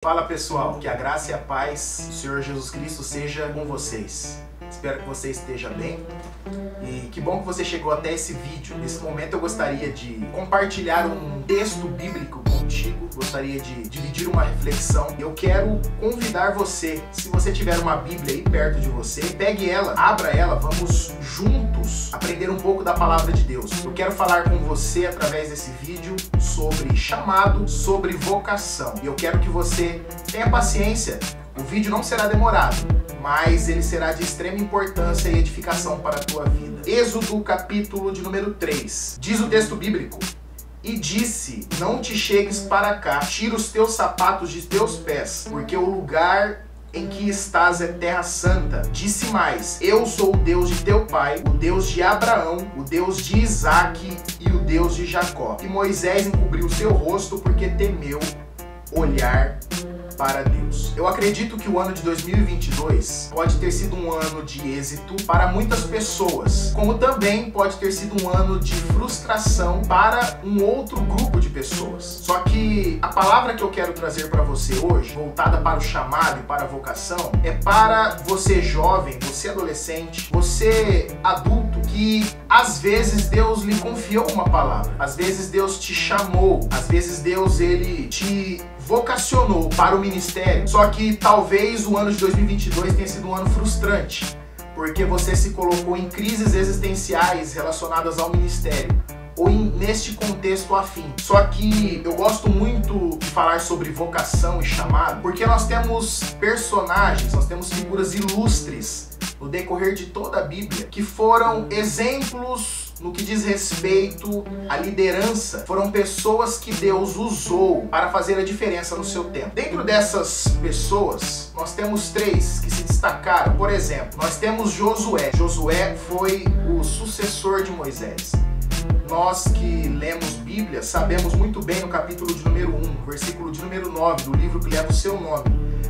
Fala pessoal, que a graça e a paz do Senhor Jesus Cristo seja com vocês. Espero que você esteja bem e que bom que você chegou até esse vídeo. Nesse momento eu gostaria de compartilhar um texto bíblico contigo, gostaria de dividir uma reflexão. Eu quero convidar você, se você tiver uma Bíblia aí perto de você, pegue ela, abra ela, vamos juntos aprender um pouco da palavra de Deus. Eu quero falar com você através desse vídeo sobre chamado, sobre vocação. E eu quero que você tenha paciência. O vídeo não será demorado, mas ele será de extrema importância e edificação para a tua vida. Êxodo capítulo de número 3. Diz o texto bíblico: E disse, não te chegues para cá, tira os teus sapatos de teus pés, porque o lugar em que estás é terra santa. Disse mais, eu sou o Deus de teu pai, o Deus de Abraão, o Deus de Isaque e o Deus de Jacó. E Moisés encobriu o seu rosto porque temeu olhar para Deus. Eu acredito que o ano de 2022 pode ter sido um ano de êxito para muitas pessoas, como também pode ter sido um ano de frustração para um outro grupo de pessoas. Só que a palavra que eu quero trazer para você hoje, voltada para o chamado e para a vocação, é para você jovem, você adolescente, você adulto, que às vezes Deus lhe confiou uma palavra, às vezes Deus te chamou, às vezes Deus ele te vocacionou para o ministério, só que talvez o ano de 2022 tenha sido um ano frustrante, porque você se colocou em crises existenciais relacionadas ao ministério, ou neste contexto afim. Só que eu gosto muito de falar sobre vocação e chamado, porque nós temos personagens, nós temos figuras ilustres no decorrer de toda a Bíblia, que foram exemplos no que diz respeito à liderança, foram pessoas que Deus usou para fazer a diferença no seu tempo. Dentro dessas pessoas, nós temos três que se destacaram. Por exemplo, nós temos Josué. Josué foi o sucessor de Moisés. Nós que lemos Bíblia sabemos muito bem no capítulo de número 1, versículo de número 9, do livro que leva o seu nome,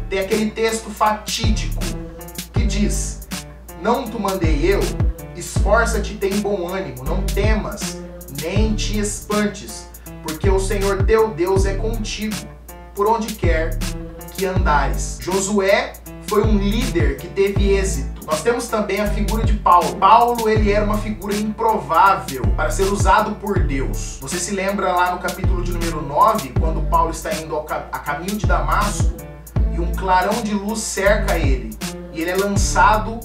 tem aquele texto fatídico que diz: Não te mandei eu? Esforça-te e tem bom ânimo, não temas, nem te espantes, porque o Senhor teu Deus é contigo, por onde quer que andares. Josué foi um líder que teve êxito. Nós temos também a figura de Paulo. Paulo, ele era uma figura improvável para ser usado por Deus. Você se lembra lá no capítulo de número 9, quando Paulo está indo a caminho de Damasco, e um clarão de luz cerca ele, e ele é lançado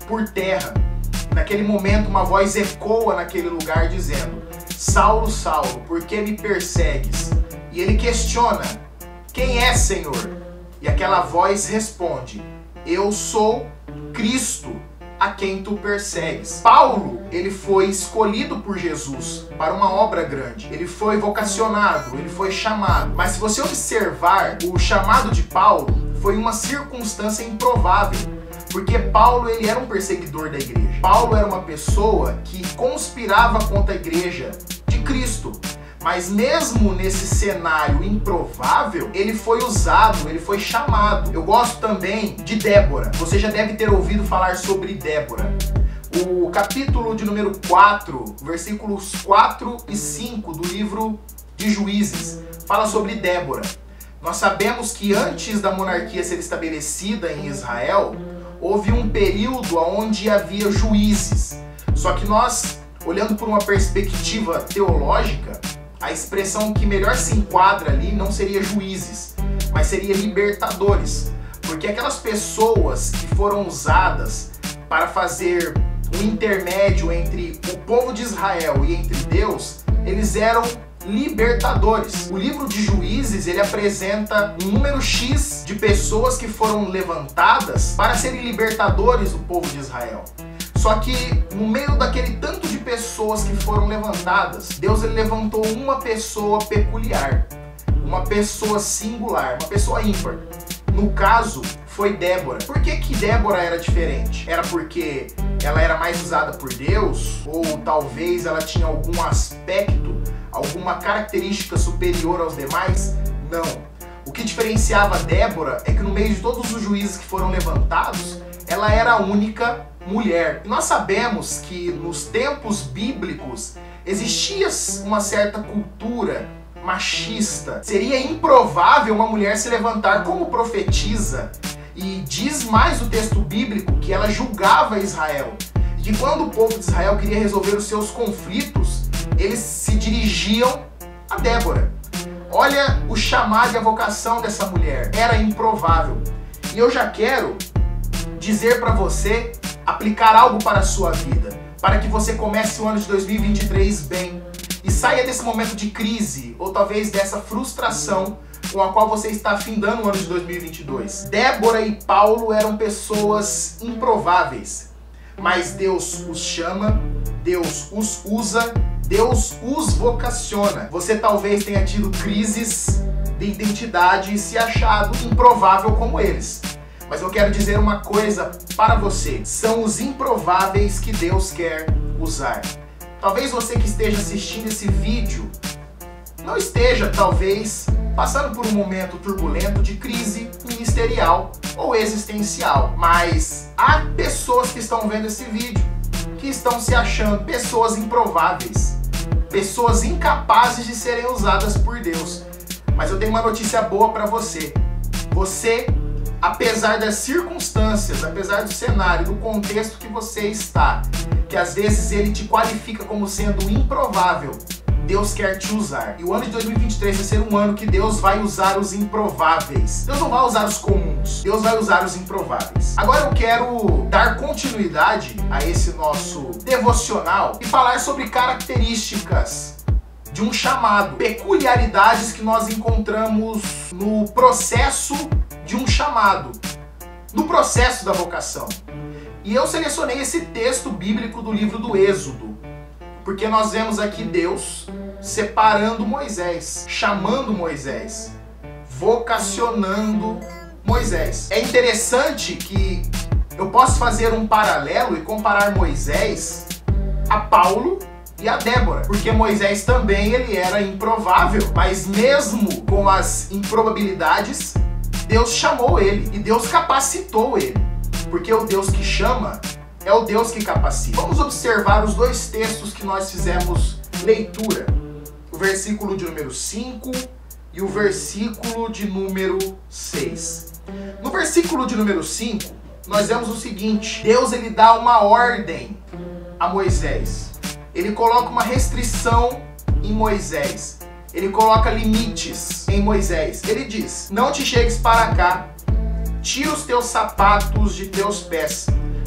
por terra. Naquele momento uma voz ecoa naquele lugar dizendo: Saulo, Saulo, por que me persegues? E ele questiona: Quem é, Senhor? E aquela voz responde: Eu sou Cristo, a quem tu persegues. Paulo, ele foi escolhido por Jesus para uma obra grande. Ele foi vocacionado, ele foi chamado. Mas se você observar, o chamado de Paulo foi uma circunstância improvável. Porque Paulo, ele era um perseguidor da igreja. Paulo era uma pessoa que conspirava contra a igreja de Cristo. Mas mesmo nesse cenário improvável, ele foi usado, ele foi chamado. Eu gosto também de Débora. Você já deve ter ouvido falar sobre Débora. O capítulo de número 4, versículos 4 e 5 do livro de Juízes, fala sobre Débora. Nós sabemos que antes da monarquia ser estabelecida em Israel, houve um período onde havia juízes. Só que nós, olhando por uma perspectiva teológica, a expressão que melhor se enquadra ali não seria juízes, mas seria libertadores. Porque aquelas pessoas que foram usadas para fazer um intermédio entre o povo de Israel e entre Deus, eles eram libertadores. O livro de Juízes, ele apresenta um número X de pessoas que foram levantadas para serem libertadores do povo de Israel. Só que no meio daquele tanto de pessoas que foram levantadas, Deus ele levantou uma pessoa peculiar, uma pessoa singular, uma pessoa ímpar. No caso, foi Débora. Por que Débora era diferente? Era porque ela era mais usada por Deus? Ou talvez ela tinha algum aspecto, alguma característica superior aos demais? Não. O que diferenciava Débora é que no meio de todos os juízes que foram levantados, ela era a única mulher. E nós sabemos que nos tempos bíblicos existia uma certa cultura machista. Seria improvável uma mulher se levantar como profetisa. E diz mais o texto bíblico que ela julgava Israel. E que quando o povo de Israel queria resolver os seus conflitos, eles se dirigiam a Débora. Olha o chamado e a vocação dessa mulher. Era improvável. E eu já quero dizer para você aplicar algo para a sua vida, para que você comece o ano de 2023 bem e saia desse momento de crise ou talvez dessa frustração com a qual você está findando o ano de 2022. Débora e Paulo eram pessoas improváveis, mas Deus os chama, Deus os usa, Deus os vocaciona. Você talvez tenha tido crises de identidade e se achado improvável como eles. Mas eu quero dizer uma coisa para você. São os improváveis que Deus quer usar. Talvez você que esteja assistindo esse vídeo não esteja, talvez, passando por um momento turbulento de crise ministerial ou existencial. Mas há pessoas que estão vendo esse vídeo, que estão se achando pessoas improváveis, pessoas incapazes de serem usadas por Deus. Mas eu tenho uma notícia boa para você. Você, apesar das circunstâncias, apesar do cenário, do contexto que você está, que às vezes ele te qualifica como sendo improvável, Deus quer te usar. E o ano de 2023 vai ser um ano que Deus vai usar os improváveis. Deus não vai usar os comuns, Deus vai usar os improváveis. Agora eu quero dar continuidade a esse nosso devocional e falar sobre características de um chamado, peculiaridades que nós encontramos no processo de um chamado, no processo da vocação. E eu selecionei esse texto bíblico do livro do Êxodo, porque nós vemos aqui Deus separando Moisés, chamando Moisés, vocacionando Moisés. É interessante que eu posso fazer um paralelo e comparar Moisés a Paulo e a Débora, porque Moisés também ele era improvável, mas mesmo com as improbabilidades, Deus chamou ele e Deus capacitou ele, porque o Deus que chama é o Deus que capacita. Vamos observar os dois textos que nós fizemos leitura, o versículo de número 5 e o versículo de número 6. No versículo de número 5, nós vemos o seguinte: Deus ele dá uma ordem a Moisés, ele coloca uma restrição em Moisés, ele coloca limites em Moisés. Ele diz: não te chegues para cá, tira os teus sapatos de teus pés,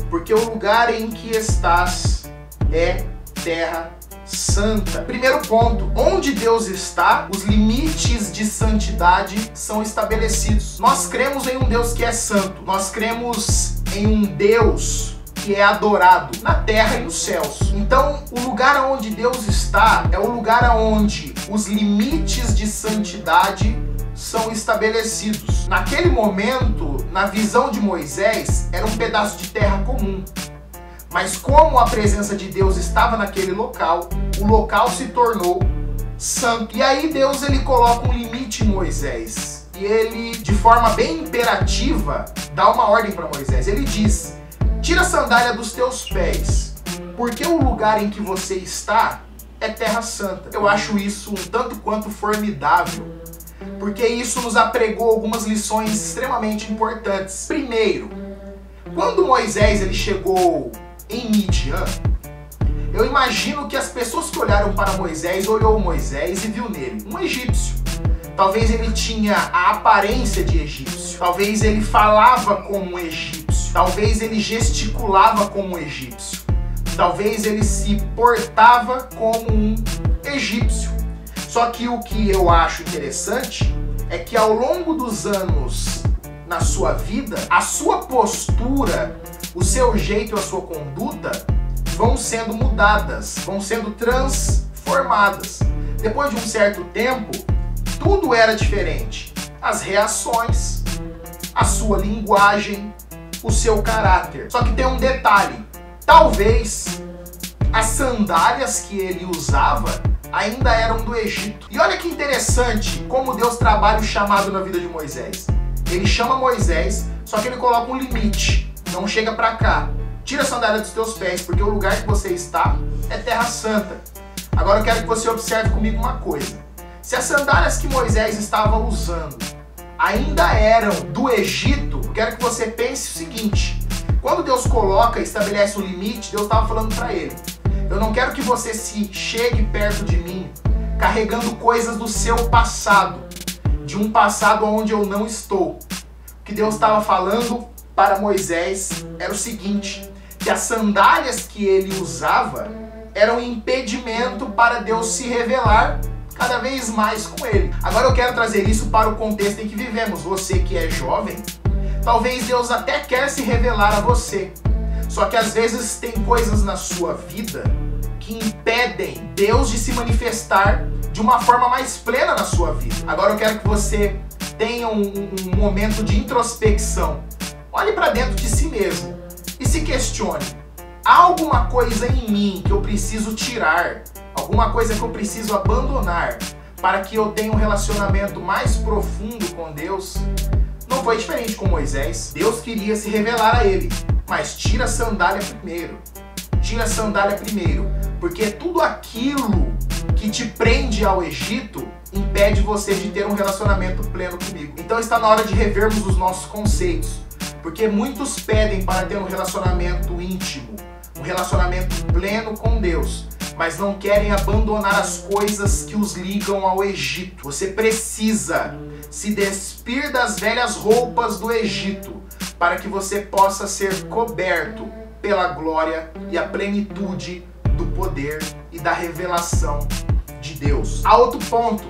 porque o lugar em que estás é terra santa. Primeiro ponto, onde Deus está, os limites de santidade são estabelecidos. Nós cremos em um Deus que é santo, nós cremos em um Deus que é adorado na terra e nos céus. Então, o lugar onde Deus está é o lugar onde os limites de santidade são estabelecidos. Naquele momento, na visão de Moisés, era um pedaço de terra comum. Mas como a presença de Deus estava naquele local, o local se tornou santo. E aí Deus ele coloca um limite em Moisés. E ele, de forma bem imperativa, dá uma ordem para Moisés. Ele diz: tira a sandália dos teus pés, porque o lugar em que você está é terra santa. Eu acho isso um tanto quanto formidável, porque isso nos apregou algumas lições extremamente importantes. Primeiro, quando Moisés ele chegou em Midian, eu imagino que as pessoas que olharam para Moisés, olhou Moisés e viu nele um egípcio. Talvez ele tinha a aparência de egípcio, talvez ele falava como um egípcio, talvez ele gesticulava como um egípcio, talvez ele se portava como um egípcio. Só que o que eu acho interessante é que ao longo dos anos na sua vida, a sua postura, o seu jeito e a sua conduta vão sendo mudadas, vão sendo transformadas. Depois de um certo tempo, tudo era diferente. As reações, a sua linguagem, o seu caráter. Só que tem um detalhe: talvez as sandálias que ele usava ainda eram do Egito. E olha que interessante como Deus trabalha o chamado na vida de Moisés. Ele chama Moisés, só que ele coloca um limite. Não chega pra cá. Tira a sandália dos teus pés, porque o lugar que você está é terra santa. Agora eu quero que você observe comigo uma coisa. Se as sandálias que Moisés estava usando ainda eram do Egito, eu quero que você pense o seguinte: quando Deus coloca e estabelece o limite, Deus estava falando para ele: eu não quero que você se chegue perto de mim carregando coisas do seu passado, de um passado onde eu não estou. O que Deus estava falando para Moisés era o seguinte: que as sandálias que ele usava eram um impedimento para Deus se revelar cada vez mais com ele. Agora eu quero trazer isso para o contexto em que vivemos. Você que é jovem, talvez Deus até quer se revelar a você. Só que às vezes tem coisas na sua vida que impedem Deus de se manifestar de uma forma mais plena na sua vida. Agora eu quero que você tenha um momento de introspecção. Olhe para dentro de si mesmo e se questione: há alguma coisa em mim que eu preciso tirar? Alguma coisa que eu preciso abandonar para que eu tenha um relacionamento mais profundo com Deus? Não foi diferente com Moisés. Deus queria se revelar a ele, mas tira a sandália primeiro. Tira a sandália primeiro, porque tudo aquilo que te prende ao Egito impede você de ter um relacionamento pleno comigo. Então está na hora de revermos os nossos conceitos, porque muitos pedem para ter um relacionamento íntimo, um relacionamento pleno com Deus, mas não querem abandonar as coisas que os ligam ao Egito. Você precisa se despir das velhas roupas do Egito para que você possa ser coberto pela glória e a plenitude do poder e da revelação de Deus. Há outro ponto.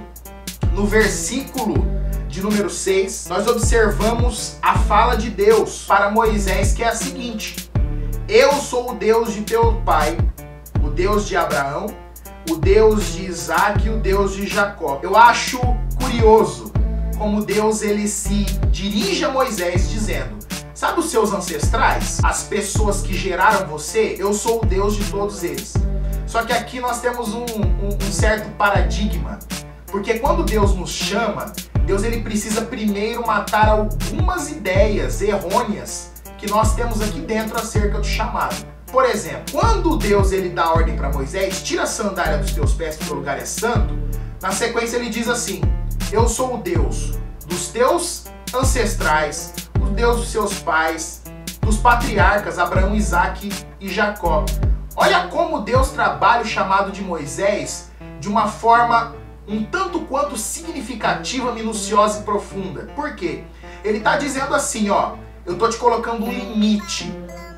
No versículo de número 6, nós observamos a fala de Deus para Moisés, que é a seguinte: eu sou o Deus de teu pai, o Deus de Abraão, o Deus de Isaac e o Deus de Jacó. Eu acho curioso como Deus ele se dirige a Moisés dizendo: sabe os seus ancestrais? As pessoas que geraram você? Eu sou o Deus de todos eles. Só que aqui nós temos um certo paradigma, porque quando Deus nos chama, Deus ele precisa primeiro matar algumas ideias errôneas que nós temos aqui dentro acerca do chamado. Por exemplo, quando Deus ele dá ordem para Moisés: tira a sandália dos teus pés porque o lugar é santo, na sequência ele diz assim: eu sou o Deus dos teus ancestrais, o Deus dos seus pais, dos patriarcas Abraão, Isaac e Jacó. Olha como Deus trabalha o chamado de Moisés de uma forma um tanto quanto significativa, minuciosa e profunda. Por quê? Ele está dizendo assim, ó: eu estou te colocando um limite.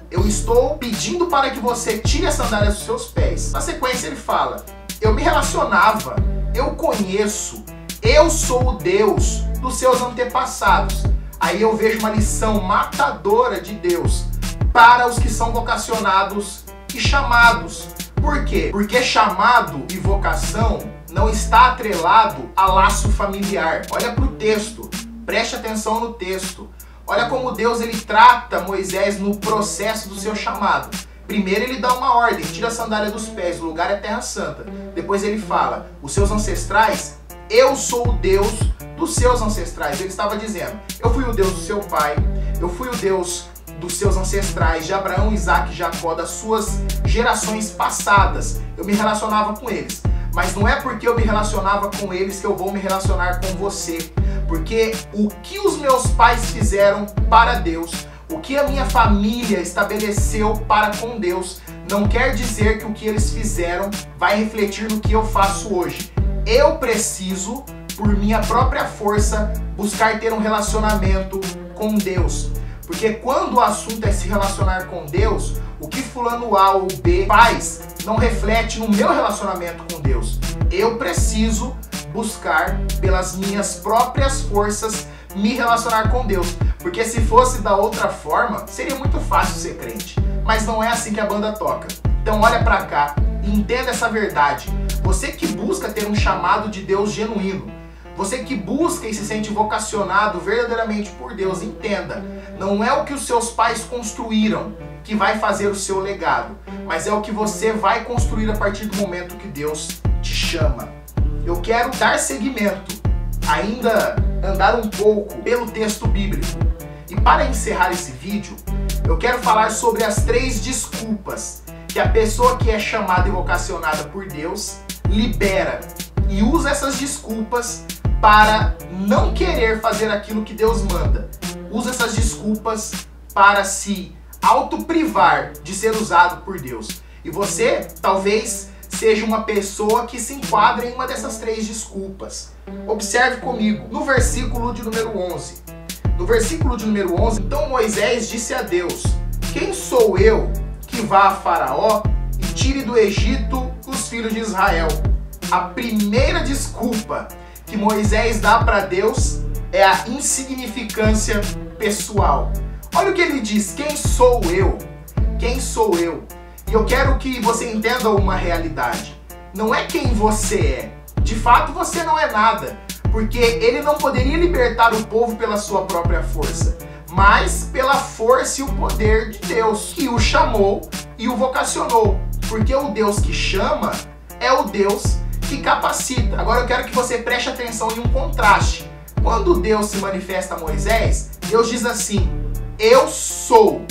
Eu estou pedindo para que você tire a sandália dos seus pés. Na sequência ele fala: eu me relacionava, eu conheço, eu sou o Deus dos seus antepassados. Aí eu vejo uma lição matadora de Deus para os que são vocacionados e chamados. Por quê? Porque chamado e vocação não está atrelado a laço familiar. Olha para o texto, preste atenção no texto. Olha como Deus ele trata Moisés no processo do seu chamado. Primeiro ele dá uma ordem: tira a sandália dos pés, o lugar é terra santa. Depois ele fala: os seus ancestrais, eu sou o Deus dos seus ancestrais. Ele estava dizendo: eu fui o Deus do seu pai, eu fui o Deus dos seus ancestrais, de Abraão, Isaac e Jacó, das suas gerações passadas. Eu me relacionava com eles. Mas não é porque eu me relacionava com eles que eu vou me relacionar com você. Porque o que os meus pais fizeram para Deus, o que a minha família estabeleceu para com Deus, não quer dizer que o que eles fizeram vai refletir no que eu faço hoje. Eu preciso, por minha própria força, buscar ter um relacionamento com Deus. Porque quando o assunto é se relacionar com Deus, o que fulano A ou B faz não reflete no meu relacionamento com Deus. Eu preciso buscar pelas minhas próprias forças me relacionar com Deus. Porque se fosse da outra forma, seria muito fácil ser crente. Mas não é assim que a banda toca. Então olha pra cá e entenda essa verdade. Você que busca ter um chamado de Deus genuíno, você que busca e se sente vocacionado verdadeiramente por Deus, entenda, não é o que os seus pais construíram que vai fazer o seu legado, mas é o que você vai construir a partir do momento que Deus te chama. Eu quero dar seguimento, ainda andar um pouco pelo texto bíblico. E para encerrar esse vídeo, eu quero falar sobre as 3 desculpas que a pessoa que é chamada e vocacionada por Deus libera e usa essas desculpas para não querer fazer aquilo que Deus manda. Usa essas desculpas para se autoprivar de ser usado por Deus. E você talvez seja uma pessoa que se enquadra em uma dessas três desculpas. Observe comigo, no versículo de número 11. No versículo de número 11, então Moisés disse a Deus: quem sou eu que vá a Faraó e tire do Egito os filhos de Israel? A primeira desculpa que Moisés dá para Deus é a insignificância pessoal. Olha o que ele diz: quem sou eu? Quem sou eu? E eu quero que você entenda uma realidade. Não é quem você é. De fato, você não é nada. Porque ele não poderia libertar o povo pela sua própria força, mas pela força e o poder de Deus, que o chamou e o vocacionou. Porque o Deus que chama é o Deus que capacita. Agora eu quero que você preste atenção em um contraste. Quando Deus se manifesta a Moisés, Deus diz assim: eu sou.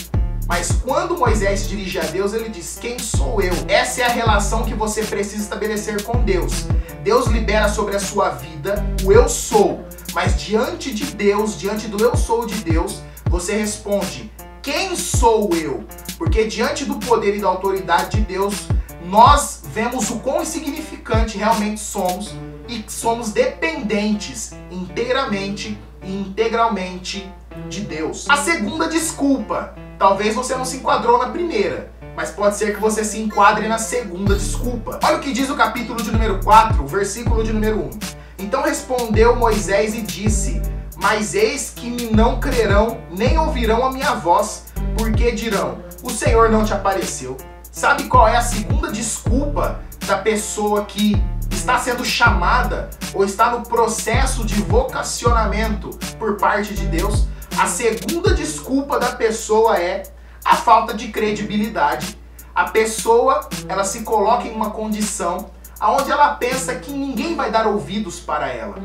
Mas quando Moisés se dirige a Deus, ele diz: quem sou eu? Essa é a relação que você precisa estabelecer com Deus. Deus libera sobre a sua vida o eu sou. Mas diante de Deus, diante do eu sou de Deus, você responde: quem sou eu? Porque diante do poder e da autoridade de Deus, nós vemos o quão insignificante realmente somos e somos dependentes inteiramente e integralmente de Deus. A segunda desculpa: talvez você não se enquadrou na primeira, mas pode ser que você se enquadre na segunda desculpa. Olha o que diz o capítulo de número 4, o versículo de número 1. Então respondeu Moisés e disse: mas eis que me não crerão, nem ouvirão a minha voz, porque dirão: o Senhor não te apareceu. Sabe qual é a segunda desculpa da pessoa que está sendo chamada ou está no processo de vocacionamento por parte de Deus? A segunda desculpa da pessoa é a falta de credibilidade. A pessoa, ela se coloca em uma condição aonde ela pensa que ninguém vai dar ouvidos para ela,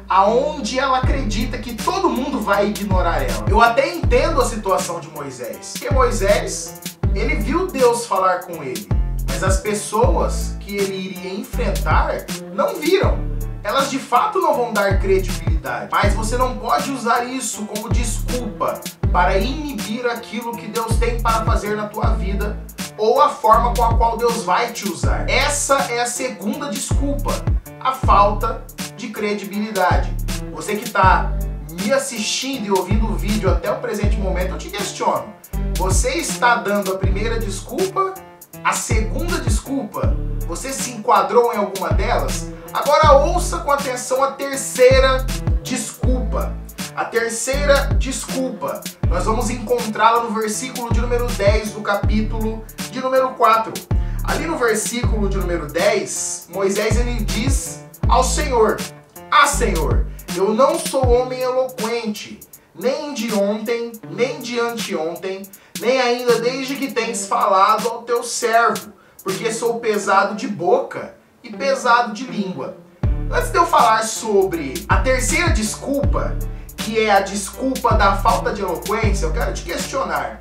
aonde ela acredita que todo mundo vai ignorar ela. Eu até entendo a situação de Moisés, porque Moisés, ele viu Deus falar com ele, mas as pessoas que ele iria enfrentar não viram. Elas de fato não vão dar credibilidade. Mas você não pode usar isso como desculpa para inibir aquilo que Deus tem para fazer na tua vida ou a forma com a qual Deus vai te usar. Essa é a segunda desculpa, a falta de credibilidade. Você que está me assistindo e ouvindo o vídeo até o presente momento, eu te questiono: você está dando a primeira desculpa? A segunda desculpa? Você se enquadrou em alguma delas? Agora ouça com atenção a terceira desculpa. A terceira desculpa, nós vamos encontrá-la no versículo de número 10 do capítulo de número 4. Ali no versículo de número 10, Moisés ele diz ao Senhor: ah, Senhor, eu não sou homem eloquente, nem de ontem, nem de anteontem, nem ainda desde que tens falado ao teu servo, porque sou pesado de boca e pesado de língua. Antes de eu falar sobre a terceira desculpa, que é a desculpa da falta de eloquência, eu quero te questionar.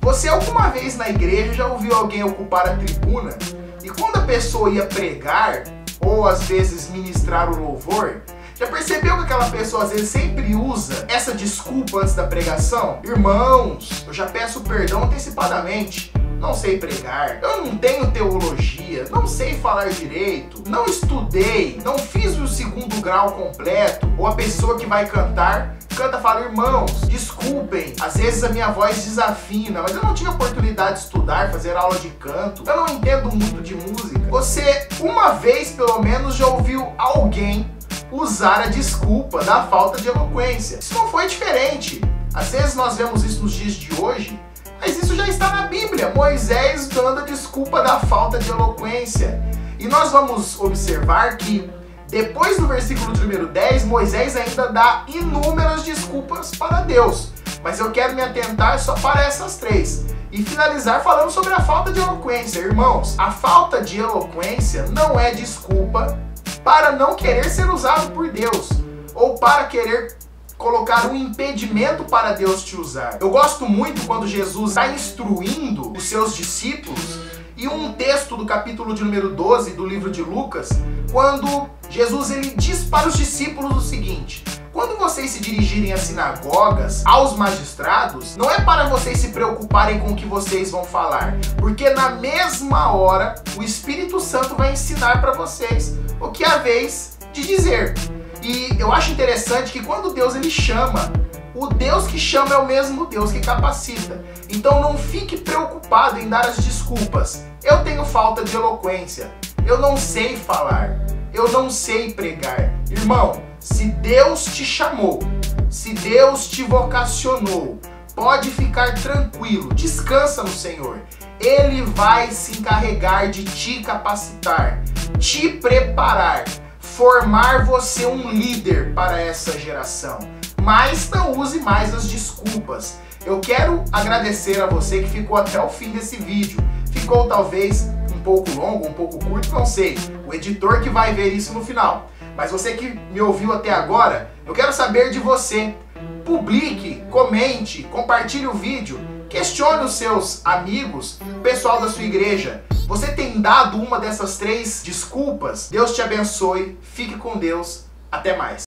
Você alguma vez na igreja já ouviu alguém ocupar a tribuna e quando a pessoa ia pregar, ou às vezes ministrar o louvor, já percebeu que aquela pessoa às vezes sempre usa essa desculpa antes da pregação? Irmãos, eu já peço perdão antecipadamente. Não sei pregar, eu não tenho teologia, não sei falar direito, não estudei, não fiz o segundo grau completo. Ou a pessoa que vai cantar, canta e fala: irmãos, desculpem, às vezes a minha voz desafina, mas eu não tive oportunidade de estudar, fazer aula de canto, eu não entendo muito de música. Você, uma vez pelo menos, já ouviu alguém usar a desculpa da falta de eloquência? Isso não foi diferente. Às vezes nós vemos isso nos dias de hoje, mas isso já está na Bíblia. Moisés dando a desculpa da falta de eloquência. E nós vamos observar que depois do versículo de número 10, Moisés ainda dá inúmeras desculpas para Deus. Mas eu quero me atentar só para essas três e finalizar falando sobre a falta de eloquência. Irmãos, a falta de eloquência não é desculpa para não querer ser usado por Deus ou para querer colocar um impedimento para Deus te usar. Eu gosto muito quando Jesus está instruindo os seus discípulos e um texto do capítulo de número 12 do livro de Lucas, quando Jesus ele diz para os discípulos o seguinte: quando vocês se dirigirem às sinagogas, aos magistrados, não é para vocês se preocuparem com o que vocês vão falar, porque na mesma hora o Espírito Santo vai ensinar para vocês o que é a vez de dizer. E eu acho interessante que quando Deus ele chama, o Deus que chama é o mesmo Deus que capacita. Então não fique preocupado em dar as desculpas. Eu tenho falta de eloquência, eu não sei falar, eu não sei pregar. Irmão, se Deus te chamou, se Deus te vocacionou, pode ficar tranquilo, descansa no Senhor. Ele vai se encarregar de te capacitar, te preparar, formar você um líder para essa geração. Mas não use mais as desculpas. Eu quero agradecer a você que ficou até o fim desse vídeo. Ficou talvez um pouco longo, um pouco curto, não sei. O editor que vai ver isso no final. Mas você que me ouviu até agora, eu quero saber de você. Publique, comente, compartilhe o vídeo, questione os seus amigos, o pessoal da sua igreja. Você tem dado uma dessas 3 desculpas? Deus te abençoe, fique com Deus, até mais.